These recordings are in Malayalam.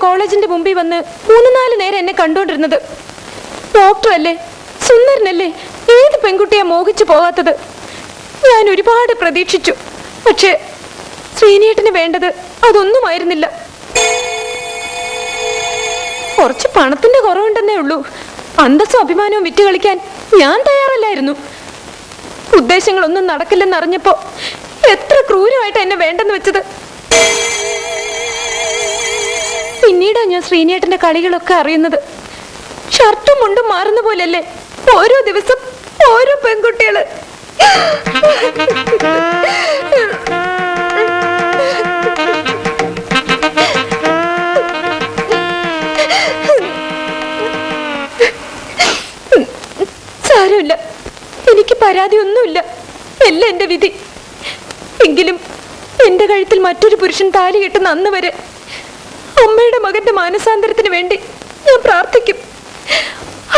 കോളേജിന്റെ മുമ്പിൽ വന്ന് 3-4 നേരം എന്നെ കണ്ടോണ്ടിരുന്നത്. ഡോക്ടറല്ലേ, സുന്ദരനല്ലേ, ഏത് പെൺകുട്ടിയെ മോഹിച്ചു പോകാത്തത്? ഞാൻ ഒരുപാട് പ്രതീക്ഷിച്ചു. പക്ഷേ ശ്രീനേട്ടന് വേണ്ടത് അതൊന്നുമായിരുന്നില്ല. കുറച്ച് പണത്തിന്റെ കുറവുണ്ടെന്നേ ഉള്ളൂ. അന്തസ്സും അഭിമാനവും വിറ്റ് കളിക്കാൻ ഞാൻ തയ്യാറല്ലായിരുന്നു. ഉദ്ദേശങ്ങളൊന്നും നടക്കില്ലെന്നറിഞ്ഞപ്പോ എത്ര ക്രൂരമായിട്ട് എന്നെ വേണ്ടെന്ന് വെച്ചത്. പിന്നീടാ ഞാൻ ശ്രീനേട്ടന്റെ കളികളൊക്കെ അറിയുന്നത്. ഷർട്ടും മുണ്ടും മാറുന്ന പോലെയല്ലേ ഓരോ ദിവസം ഓരോ പെൺകുട്ടികള്. സാരമില്ല, എനിക്ക് പരാതിയൊന്നുമില്ല. എല്ലാം എന്റെ വിധി. എങ്കിലും എന്റെ കഴുത്തിൽ മറ്റൊരു പുരുഷൻ താലി കെട്ടുന്ന അന്ന് വരെ അമ്മയുടെ മകന്റെ മാനസാന്തരത്തിന് വേണ്ടി ഞാൻ പ്രാർത്ഥിക്കും.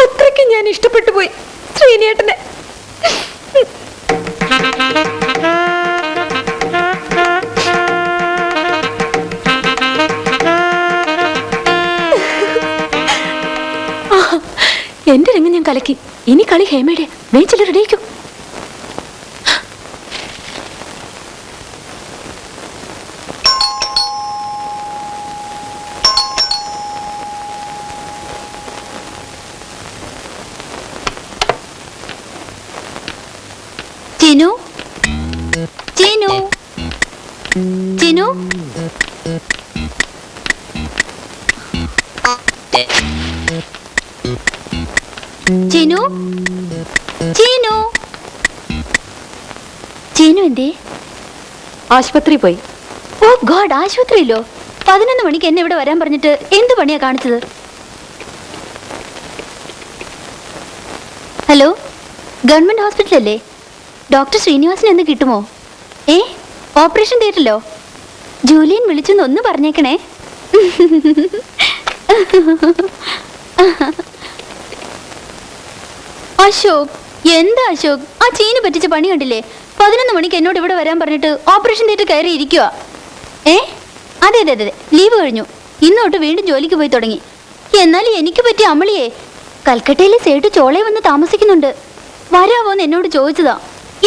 അത്രയ്ക്ക് ഞാൻ ഇഷ്ടപ്പെട്ടു പോയി ശ്രീനേട്ടനെ. എന്റെ രംഗം ഞാൻ കലക്കി. ഇനി കളി ഹേമയുടെ. വേച്ചില് റെഡിയാക്കും. ചിനു, ചിനു, ചിനു, ചിനു, ചിനു, ചിനു എന്തേ? ആശുപത്രി പോയി. ഓ ഗോഡ്, ആശുപത്രിയിലോ? 11 മണിക്ക് എന്നെ ഇവിടെ വരാൻ പറഞ്ഞിട്ട് എന്ത് പണിയാ കാണിച്ചത്? ഹലോ, ഗവൺമെന്റ് ഹോസ്പിറ്റൽ അല്ലേ? ഡോക്ടർ ശ്രീനിവാസൻ എന്ന് കിട്ടുമോ? ഓപ്പറേഷൻ തിയേറ്ററിലോ? ജൂലിയൻ വിളിച്ചെന്ന് ഒന്ന് പറഞ്ഞേക്കണേ. അശോക്, എന്താ അശോക്, ആ ചീന് പറ്റിച്ച പണി കണ്ടില്ലേ? 11 മണിക്ക് എന്നോട് ഇവിടെ വരാൻ പറഞ്ഞിട്ട് ഓപ്പറേഷൻ തിയേറ്റർ കയറി ഇരിക്കുക. അതെ അതെ അതെ, ലീവ് കഴിഞ്ഞു. ഇന്നോട്ട് വീണ്ടും ജോലിക്ക് പോയി തുടങ്ങി. എന്നാലും എനിക്ക് പറ്റിയ അമളിയെ കൽക്കട്ടയിലെ സേട്ട് ചോളെ വന്ന് താമസിക്കുന്നുണ്ട്. വരാവോന്ന് എന്നോട് ചോദിച്ചതാ.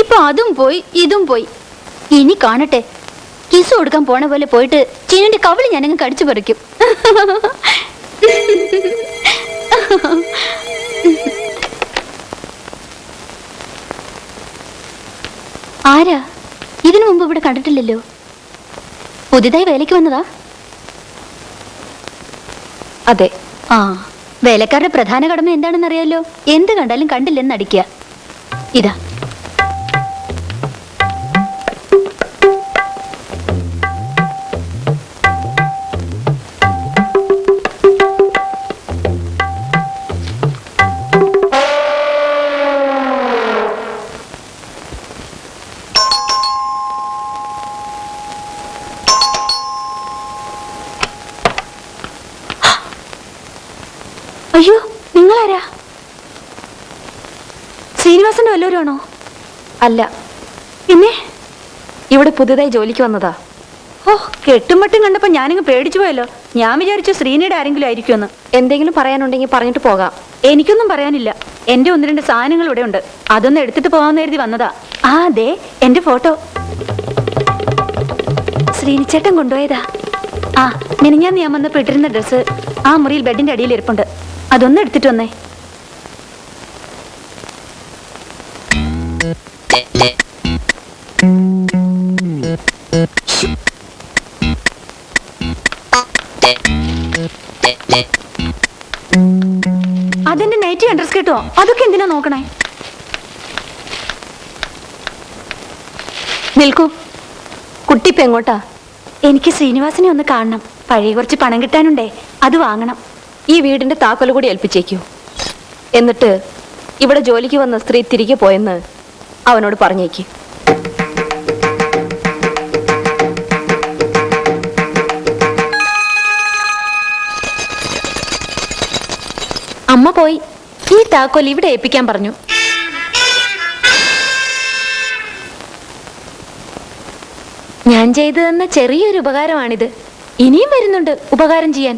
ഇപ്പൊ അതും പോയി ഇതും പോയി. ഇനി കാണട്ടെ, കിസ് കൊടുക്കാൻ പോണ പോലെ പോയിട്ട് ചീനിന്റെ കവിളി ഞാനങ്ങ് കടിച്ചു പറിക്കും. ആരാ? ഇതിനു മുമ്പ് ഇവിടെ കണ്ടിട്ടില്ലല്ലോ. പുതിയതായി വേലയ്ക്ക് വന്നതാ? അതെ. ആ, വേലക്കാരുടെ പ്രധാന കടമ എന്താണെന്ന് അറിയാലോ. എന്ത് കണ്ടാലും കണ്ടില്ലെന്ന് അടിക്കുക. ഇതാ. അയ്യോ, നിങ്ങളാരാ? ശ്രീനിവാസന്റെ വല്ലവരും ആണോ? അല്ല. പിന്നെ ഇവിടെ പുതുതായി ജോലിക്ക് വന്നതാ. ഓ, കെട്ടും മട്ടും കണ്ടപ്പോ ഞാനിങ്ങ് പേടിച്ചു പോയല്ലോ. ഞാൻ വിചാരിച്ചു ശ്രീനിയുടെ ആരെങ്കിലും ആയിരിക്കുമെന്ന്. എന്തെങ്കിലും പറയാനുണ്ടെങ്കിൽ പറഞ്ഞിട്ട് പോകാം. എനിക്കൊന്നും പറയാനില്ല. എന്റെ 1-2 സാധനങ്ങൾ ഇവിടെ ഉണ്ട്. അതൊന്ന് എടുത്തിട്ട് പോകാമെന്ന് കരുതി വന്നതാ. ആ അതെ, എന്റെ ഫോട്ടോ ശ്രീനിച്ചേട്ടൻ കൊണ്ടുപോയതാ. ആ, മിനിഞ്ഞാന്ന് ഞാൻ വന്നപ്പോ ഇട്ടിരുന്ന ഡ്രസ്സ് ആ മുറിയിൽ ബെഡിന്റെ അടിയിൽ ഇരിപ്പുണ്ട്. അതൊന്ന് എടുത്തിട്ട് വന്നേ. അതെന്റെ നൈറ്റി അഡ്രസ് കേട്ടോ. അതൊക്കെ എന്തിനാ നോക്കണേ? നിൽക്കൂ. കുട്ടിപ്പ എങ്ങോട്ടാ? എനിക്ക് ശ്രീനിവാസനെ ഒന്ന് കാണണം. പഴയ കുറച്ച് പണം കിട്ടാനുണ്ടേ, അത് വാങ്ങണം. ഈ വീടിന്റെ താക്കോല് കൂടി ഏൽപ്പിച്ചേക്കൂ. എന്നിട്ട് ഇവിടെ ജോലിക്ക് വന്ന സ്ത്രീ തിരികെ പോയെന്ന് അവനോട് പറഞ്ഞേക്ക്. അമ്മ പോയി. ഈ താക്കോൽ ഇവിടെ ഏൽപ്പിക്കാൻ പറഞ്ഞു. ഞാൻ ചെയ്തു തന്ന ചെറിയൊരു ഉപകാരമാണിത്. ഇനിയും വരുന്നുണ്ട് ഉപകാരം ചെയ്യാൻ.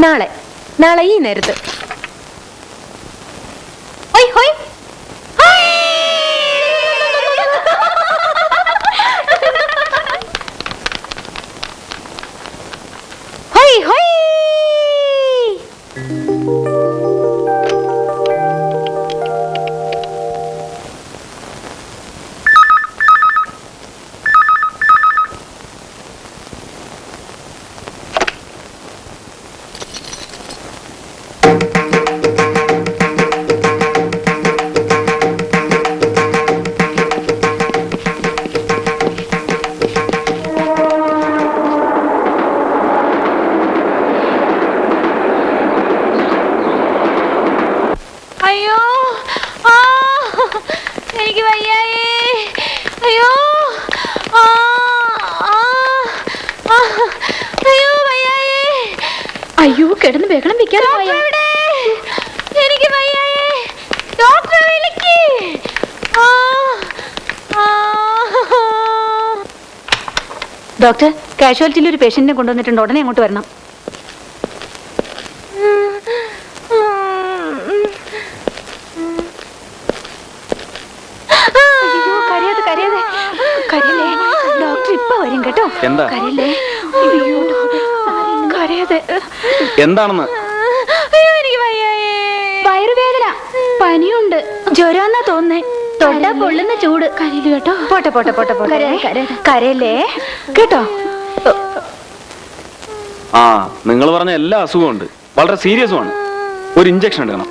നാളെ ഈ നേരത്ത്. ഹൊയ് ഹൊയ് ഹൊയ് ഹൊയ്. അയ്യോ എനിക്ക് വയ്യായേ. അയ്യോ അയ്യോ വയ്യായേ. അയ്യോ കിടന്ന് ബഹളം വെക്കാൻ എനിക്ക് വയ്യായേ. ഡോക്ടറെ വിളിക്ക്. ഡോക്ടർ, കാഷ്വാലിറ്റിയിൽ ഒരു പേഷ്യന്റിനെ കൊണ്ടുവന്നിട്ടുണ്ട്, ഉടനെ അങ്ങോട്ട് വരണം. അയ്യോ, കരയാതെ കരയാതെ കരയല്ലേ. ഡോക്ടർ ഇപ്പൊ വരും കേട്ടോ. എന്താ? കരയല്ലേ. അയ്യോ, കരയാതെ. എന്താണെന്ന്? അയ്യോ എനിക്ക് വയ്യായേ. വയറുവേദന, പനിയുണ്ട്, ജ്വരാന്നാ തോന്നേ. തൊട്ടാ പൊള്ളുന്ന ചൂട്. കരയില് കേട്ടോ. പോട്ടെ പോട്ടെ പോട്ടെ പോട്ടെ. കരയാതെ. കരയല്ലേ കേട്ടോ. ആ, നിങ്ങൾ പറഞ്ഞ എല്ലാ അസുഖവും ഉണ്ട്, വളരെ സീരിയസുമാണ്. ഒരു ഇഞ്ചക്ഷൻ എടുക്കണം.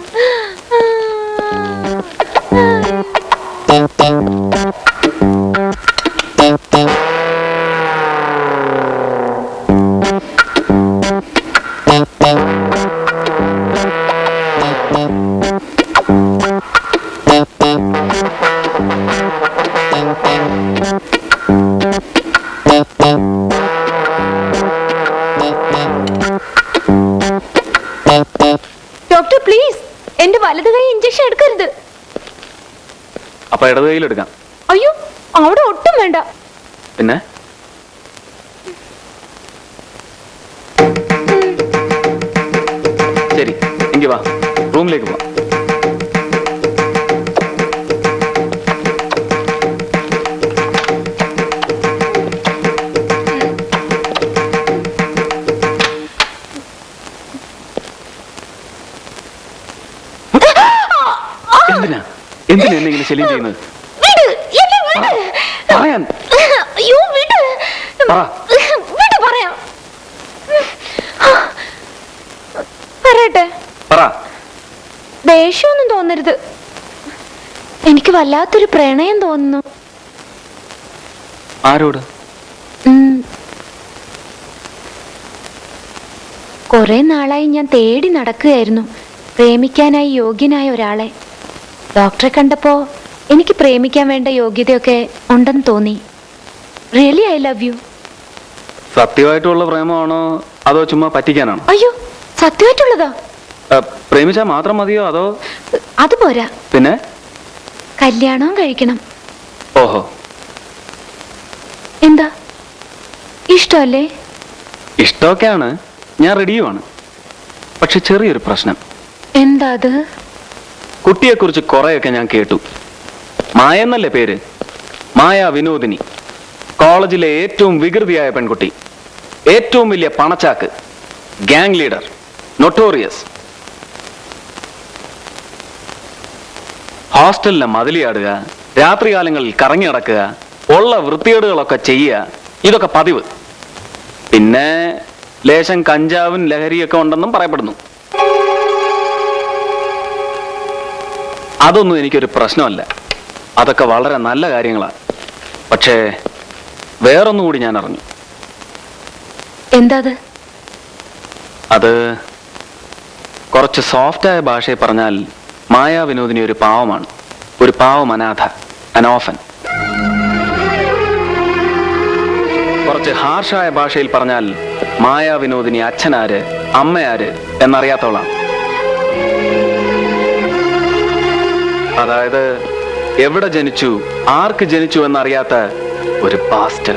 ഡോക്ടർ പ്ലീസ്, എന്റെ വലത് കൈ ഇഞ്ചക്ഷൻ എടുക്കരുത്. അപ്പൊ ഇടത് കയ്യിൽ എടുക്കാം. അയ്യോ, അവിടെ ഒട്ടും വേണ്ട. പിന്നെ ശരി, എങ്കിൽ വാ, റൂമിലേക്ക് പോവാം. എന്തിനാ എന്തിനാ എന്നെ ഇങ്ങനെ ശല്യം ചെയ്യുന്നത്? പറയാൻ അയ്യോ വിട്. പറ. വിട് പറയാം. പറയട്ടെ, പറ. ദേഷ്യമൊന്നും തോന്നരുത്. എനിക്ക് വല്ലാത്തൊരു പ്രണയം തോന്നുന്നു. ആരോട്? കുറെ നാളായി ഞാൻ തേടി നടക്കുകയായിരുന്നു പ്രേമിക്കാനായി യോഗ്യനായ ഒരാളെ. ഡോക്ടറെ കണ്ടപ്പോ എനിക്ക് പ്രേമിക്കാൻ വേണ്ട യോഗ്യതയൊക്കെ ഉണ്ടെന്ന് തോന്നി. Really I love you. സത്യമായിട്ടുള്ള പ്രേമമാണോ അതോ ചുമ്മാ പറ്റിക്കാനാണോ? അയ്യോ, സത്യമായിട്ടുള്ളതാ. പ്രേമിച്ചാൽ മാത്രം മതിയോ അതോ? അത് പോരാ, പിന്നെ കല്യാണവും കഴിക്കണം. ഓഹോ, എന്താ, ഇഷ്ടമല്ലേ? ഇഷ്ടമൊക്കെയാണ്, ഞാൻ റെഡിയുമാണ്. പക്ഷെ ചെറിയൊരു പ്രശ്നം. എന്താ അത്? കുട്ടിയെക്കുറിച്ച് കുറെയൊക്കെ ഞാൻ കേട്ടു. മായ എന്നല്ലേ പേര്? മായ വിനോദിനി. കോളേജിലെ ഏറ്റവും വികൃതിയായ പെൺകുട്ടി, ഏറ്റവും വലിയ പണച്ചാക്ക്, ഗ്യാങ് ലീഡർ, നൊട്ടോറിയസ്. ഹോസ്റ്റലിലെ മതിലിയാടുക, രാത്രികാലങ്ങളിൽ കറങ്ങി നടക്കുക, ഉള്ള വൃത്തികേടുകളൊക്കെ ചെയ്യുക, ഇതൊക്കെ പതിവ്. പിന്നെ ലേശം കഞ്ചാവും ലഹരിയൊക്കെ ഉണ്ടെന്നും പറയപ്പെടുന്നു. അതൊന്നും എനിക്കൊരു പ്രശ്നമല്ല, അതൊക്കെ വളരെ നല്ല കാര്യങ്ങളാണ്. പക്ഷേ വേറൊന്നുകൂടി ഞാൻ അറിഞ്ഞു. എന്താ അത്? അത് കുറച്ച് സോഫ്റ്റായ ഭാഷയിൽ പറഞ്ഞാൽ മായാ വിനോദിനി ഒരു പാവമാണ്, ഒരു പാവം അനാഥ, അനോഫൻ. കുറച്ച് ഹാർഷായ ഭാഷയിൽ പറഞ്ഞാൽ മായാ വിനോദിനി അച്ഛനാര് അമ്മയാര് എന്നറിയാത്തവളാണ്. അതായത് എവിടെ ജനിച്ചു, ആർക്ക് ജനിച്ചു എന്നറിയാത്ത ഒരു ബാസ്റ്റർ.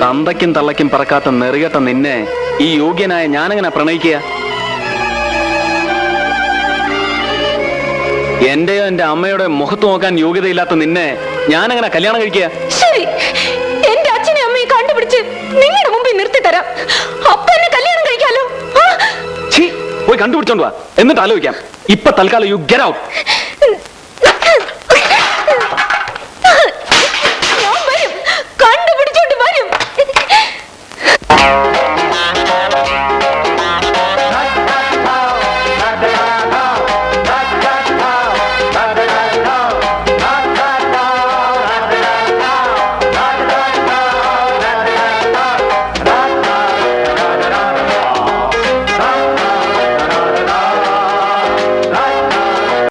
തന്തയ്ക്കും തള്ളയ്ക്കും പറക്കാത്ത നെറികെട്ട നിന്നെ ഈ യോഗ്യനായ ഞാനെങ്ങനെ പ്രണയിക്കുക? എന്റെയോ എന്റെ അമ്മയുടെ മുഖത്ത് നോക്കാൻ യോഗ്യതയില്ലാത്ത നിന്നെ ഞാനെങ്ങനെ കല്യാണം കഴിക്കുക? ശരി, എന്റെ അച്ഛനെ അമ്മയെ കണ്ടുപിടിച്ച് നിങ്ങളുടെ മുമ്പിൽ നിർത്തി തരാം. അപ്പൊ എന്നെ കല്യാണം കഴിക്കാലോ. പോയി കണ്ടുപിടിച്ചോണ്ട് വാ, എന്നിട്ട് ആലോചിക്കാം. ഇപ്പൊ തൽക്കാലം യു ഗെറ്റ് ഔട്ട്.